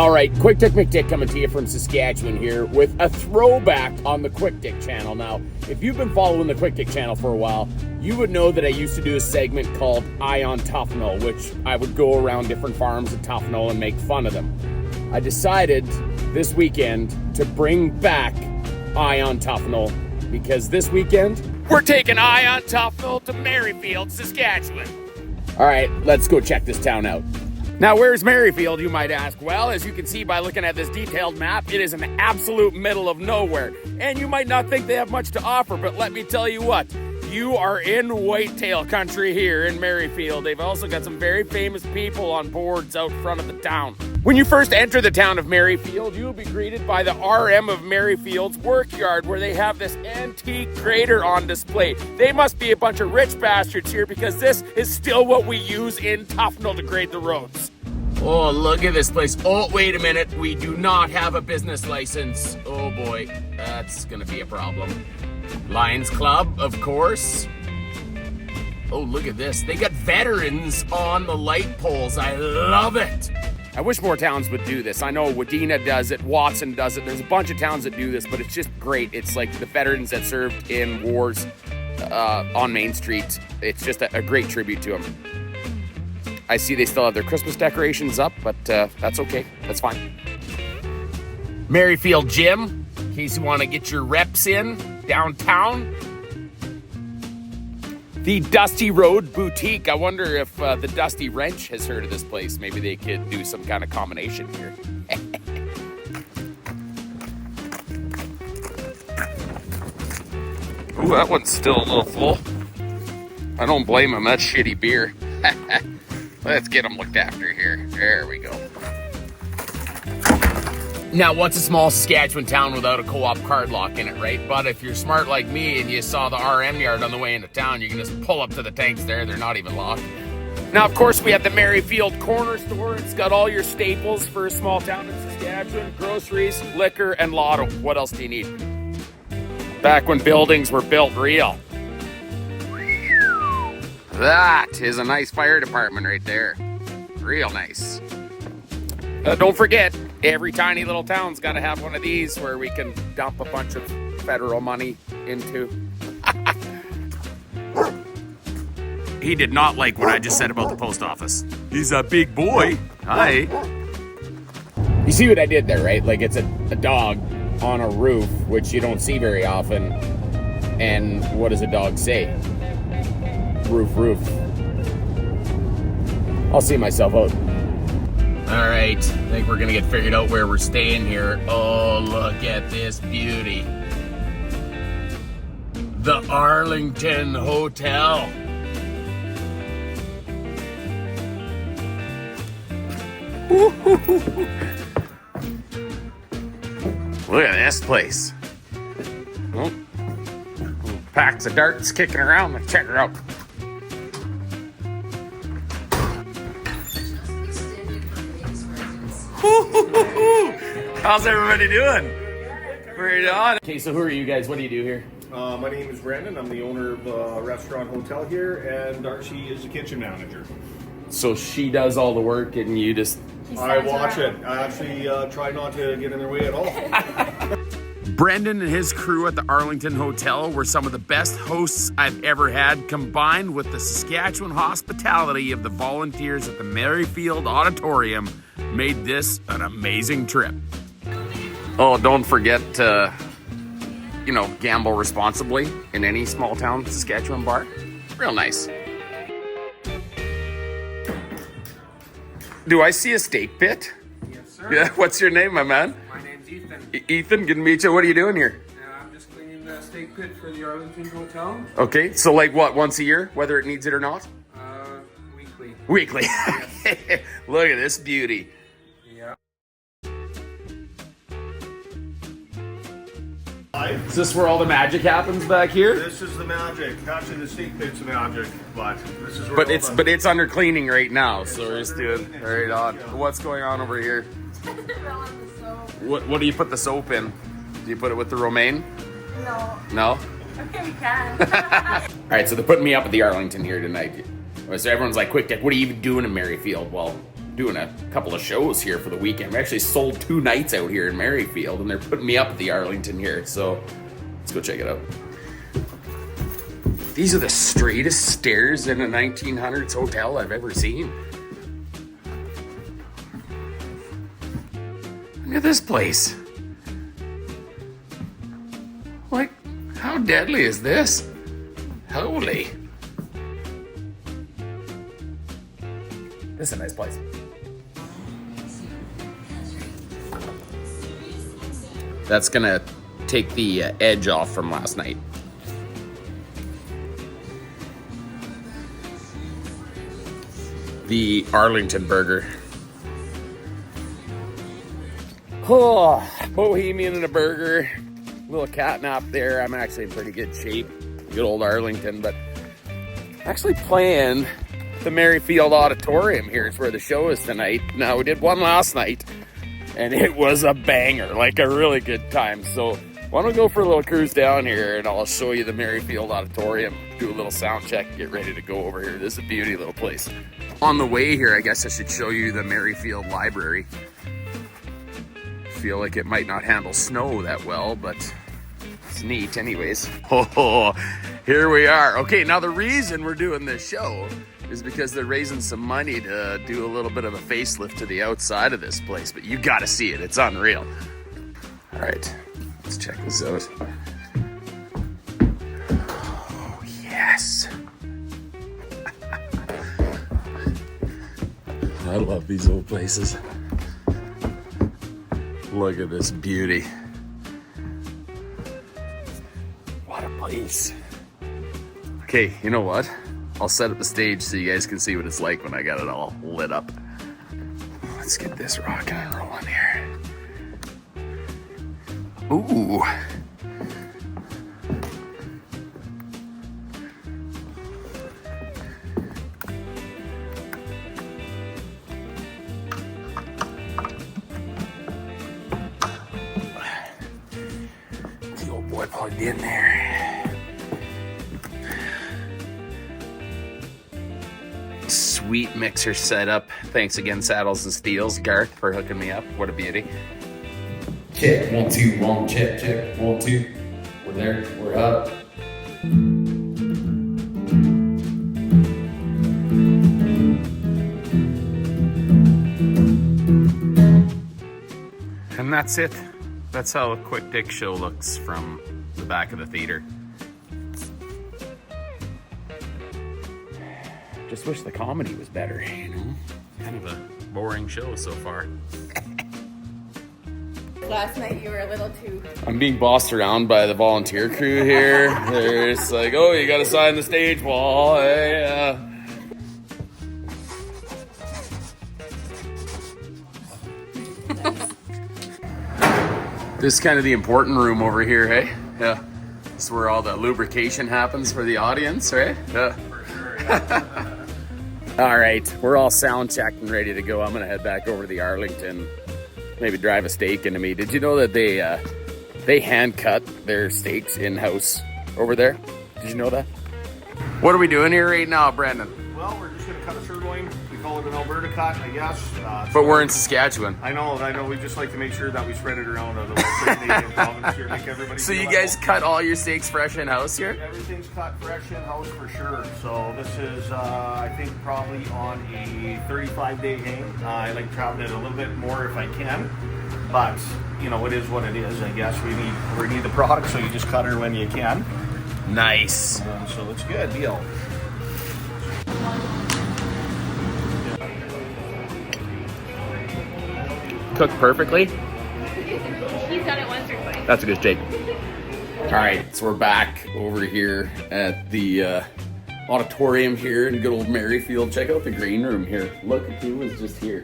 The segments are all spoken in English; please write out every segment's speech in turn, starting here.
All right, Quick Dick McDick coming to you from Saskatchewan here with a throwback on the Quick Dick channel. Now, if you've been following the Quick Dick channel for a while, you would know that I used to do a segment called On Tuffnell, which I would go around different farms in Tuffnell and make fun of them. I decided this weekend to bring back On Tuffnell because this weekend, we're taking On Tuffnell to Maryfield, Saskatchewan. All right, let's go check this town out. Now, where's Maryfield, you might ask? Well, as you can see by looking at this detailed map, it is an absolute middle of nowhere. And you might not think they have much to offer, but let me tell you what, you are in whitetail country here in Maryfield. They've also got some very famous people on boards out front of the town. When you first enter the town of Maryfield, you'll be greeted by the RM of Maryfield's workyard, where they have this antique grader on display. They must be a bunch of rich bastards here because this is still what we use in Tuffnell to grade the roads. Oh, look at this place. Oh, wait a minute. We do not have a business license. Oh boy, that's gonna be a problem. Lions Club, of course. Oh, look at this. They got veterans on the light poles. I love it. I wish more towns would do this. I know Wadena does it, Watson does it. There's a bunch of towns that do this, but it's just great. It's like the veterans that served in wars on Main Street. It's just a great tribute to them. I see they still have their Christmas decorations up, but that's okay. That's fine. Maryfield Gym, in case you want to get your reps in downtown. The Dusty Road Boutique. I wonder if the Dusty Wrench has heard of this place. Maybe they could do some kind of combination here. Ooh, that one's still a little full. I don't blame him. That's shitty beer. Let's get them looked after here. There we go. Now, what's a small Saskatchewan town without a co-op card lock in it, right? But if you're smart like me and you saw the RM yard on the way into town, you can just pull up to the tanks there. They're not even locked. Now, of course, we have the Maryfield Corner Store. It's got all your staples for a small town in Saskatchewan. Groceries, liquor, and lotto. What else do you need? Back when buildings were built real. That is a nice fire department right there. Real nice. Don't forget, every tiny little town's got to have one of these where we can dump a bunch of federal money into. He did not like what I just said about the post office. He's a big boy. Hi. You see what I did there, right? Like, it's a dog on a roof, which you don't see very often. And what does a dog say? Roof, roof. I'll see myself out. All right, I think we're gonna get figured out where we're staying here. Oh, look at this beauty. The Arlington Hotel. Look at this place. Oh. Packs of darts kicking around. Let's check her out. How's everybody doing? Right on. Okay, so who are you guys? What do you do here? My name is Brandon. I'm the owner of the restaurant hotel here, and Darcy is the kitchen manager. So she does all the work and you just... I watch it. I actually try not to get in their way at all. Brendan and his crew at the Arlington Hotel were some of the best hosts I've ever had, combined with the Saskatchewan hospitality of the volunteers at the Maryfield Auditorium made this an amazing trip. Oh, don't forget to, gamble responsibly in any small town Saskatchewan bar. Real nice. Do I see a steak pit? Yes, sir. Yeah, what's your name, my man? My name's Ethan. Ethan, good to meet you. What are you doing here? I'm just cleaning the steak pit for the Arlington Hotel. Okay, so like what, once a year, whether it needs it or not? Weekly. Weekly. Look at this beauty. Yeah. Is this where all the magic happens back here? This is the magic. Actually, the steak pit's magic, but this is where But it's under cleaning right now, so we're just doing right on. What's going on over here? What do you put the soap in? Do you put it with the romaine? No. No? Okay, we can. All right, so they're putting me up at the Arlington here tonight. So everyone's like, quick, Dick, what are you even doing in Maryfield? Well, doing a couple of shows here for the weekend. We actually sold 2 nights out here in Maryfield, and they're putting me up at the Arlington here. So let's go check it out. These are the straightest stairs in a 1900s hotel I've ever seen. Look at this place. Like, how deadly is this? Holy. This is a nice place. That's gonna take the edge off from last night. The Arlington burger. Oh, Bohemian and a burger. Little cat nap there. I'm actually in pretty good shape. Good old Arlington, but actually playing the Maryfield Auditorium here is where the show is tonight. Now, we did one last night, and it was a banger, like a really good time. So why don't we go for a little cruise down here, and I'll show you the Maryfield Auditorium, do a little sound check, get ready to go over here. This is a beauty little place. On the way here, I guess I should show you the Maryfield Library. Feel like it might not handle snow that well, but it's neat anyways. Oh, here we are. Okay, now the reason we're doing this show is because they're raising some money to do a little bit of a facelift to the outside of this place, but you gotta see it, it's unreal. All right, let's check this out. Oh, yes. I love these old places. Look at this beauty. What a place. Okay, you know what? I'll set up the stage so you guys can see what it's like when I got it all lit up. Let's get this rocking and rolling here. Ooh. The old boy plugged in there. Sweet mixer setup. Thanks again, Saddles and Steels, Garth, for hooking me up. What a beauty. Check, 1, 2, 1, check, 1, 2. We're there, we're up. And that's it. That's how a Quick Dick show looks from the back of the theater. Just wish the comedy was better, you know? Kind of a boring show so far. Last night you were a little too... I'm being bossed around by the volunteer crew here. They're just like, oh, you gotta sign the stage wall. Hey, This is kind of the important room over here, hey? Yeah. This is where all the lubrication happens for the audience, right? Yeah. All right, we're all sound checked and ready to go. I'm gonna head back over to the Arlington, maybe drive a steak into me. Did you know that they hand cut their steaks in-house over there? Did you know that? What are we doing here right now, Brendan? Well, we're just going to cut a sirloin. We call it an Alberta cut, I guess. But we're in Saskatchewan. I know. We just like to make sure that we spread it around the whole Canadian province here, make everybody So feel you at guys home. cut all your steaks fresh in-house here? Everything's cut fresh in-house for sure. So this is, I think, probably on a 35-day hang. I like traveling it a little bit more if I can. But, you know, it is what it is, I guess. We need the product, so you just cut her when you can. Nice. So it's good deal. Cooked perfectly. He's done it once or twice. That's a good steak. All right, so we're back over here at the auditorium here in good old Maryfield. Check out the green room here. Look at who was just here.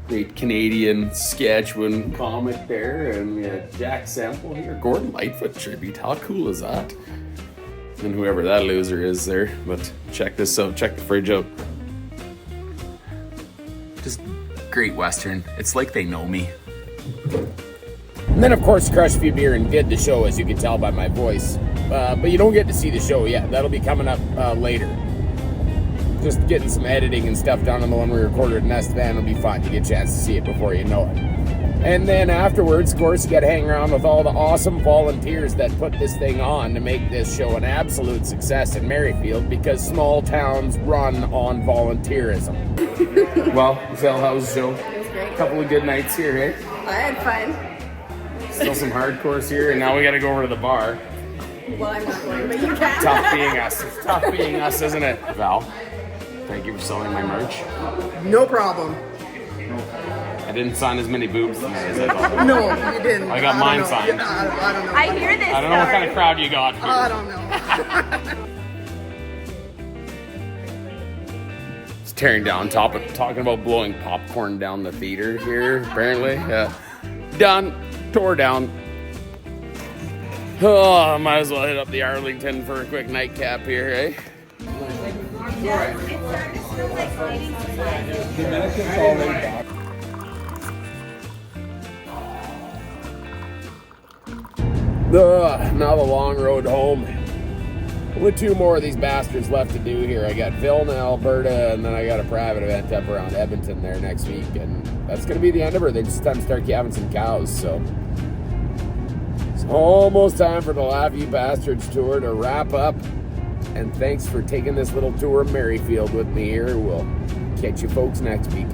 Great Canadian Saskatchewan comic there, and we had Jack Sample here. Gordon Lightfoot tribute. How cool is that? And whoever that loser is there. But check this out. Check the fridge out. Just Great Western. It's like they know me. And then, of course, crushed a few beer and did the show, as you can tell by my voice. But you don't get to see the show yet. That'll be coming up later. just getting some editing and stuff done on the one we recorded in Estevan will be fun. You get a chance to see it before you know it. And then afterwards, of course, you got to hang around with all the awesome volunteers that put this thing on to make this show an absolute success in Maryfield, because small towns run on volunteerism. Well, Phil, how was the show? It was great. A couple of good nights here, eh? I had fun. Still some hardcores here, and now we got to go over to the bar. Well, I'm not going, but you can. Tough being us. Tough being us, isn't it? Val, thank you for selling my merch. No problem. I didn't sign as many boobs these days, I thought. No, you didn't. I got mine don't know. signed. I don't know. I hear this. I don't know what kind of crowd you got here. I don't know. It's tearing down, talking about blowing popcorn down the theater here, apparently. Done. Tore down. Oh, might as well hit up the Arlington for a quick nightcap here, eh? Now the long road home. Only 2 more of these bastards left to do here. I got Vilna, Alberta, and then I got a private event up around Edmonton there next week, and that's going to be the end of her. They just time to start calving some cows, so it's almost time for the Laugh You Bastards tour to wrap up. And thanks for taking this little tour of Maryfield with me here. We'll catch you folks next week.